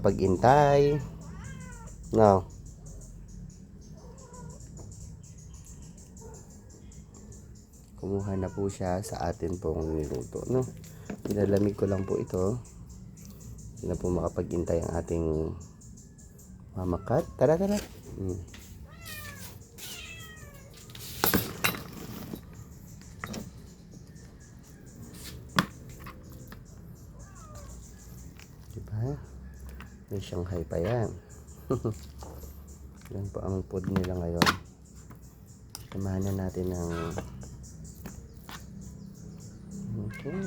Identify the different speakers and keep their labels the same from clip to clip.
Speaker 1: Pag-intay. No. Kumuha na po siya sa atin pong niluto, no. Pinalamig ko lang po ito. Hindi na po makapag-intay ang ating mamakat. Tara. Diba? May Shanghai pa yan. Yan po ang food nila ngayon. Samahan na natin ng okay.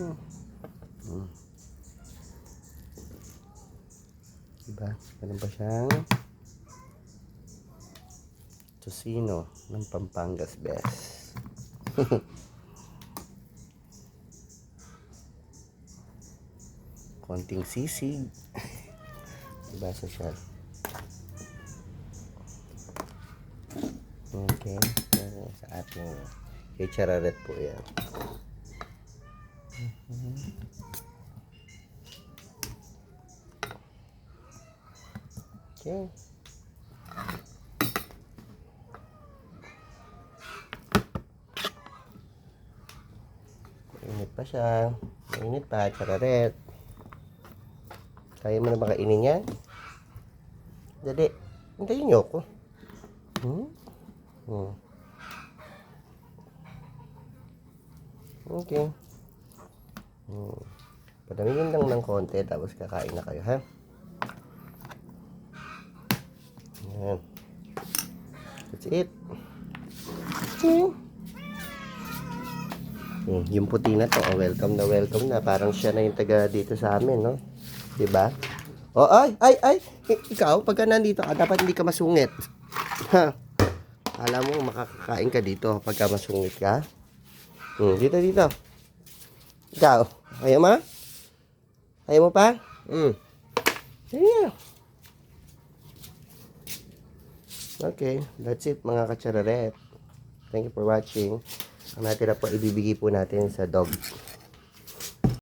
Speaker 1: Diba? Meron pa siyang tocino ng Pampangas best. Konting sisig. Diba siya? Okay. Sa ating chichararet po yan. Okay. Mainit pa siya. Mainit pa, chararet. Kaya mo na ba kainin yan? Dali. Hintayin niyo ako. Okay. Padamigin lang ng konti tapos kakain na kayo, ha? Yan. That's it. Okay. Yung puti na to, welcome na. Parang siya na yung taga dito sa amin, no? Diba? Oh, ay! Ikaw, pagka nandito ka, dapat hindi ka masungit. Ha? Alam mo, makakakain ka dito pagka masungit ka. Dito. Ikaw, ayaw mo? Ayaw mo pa? Sige. Okay, that's it mga katsararet. Thank you for watching. Ang natira po, ibibigay po natin sa dog.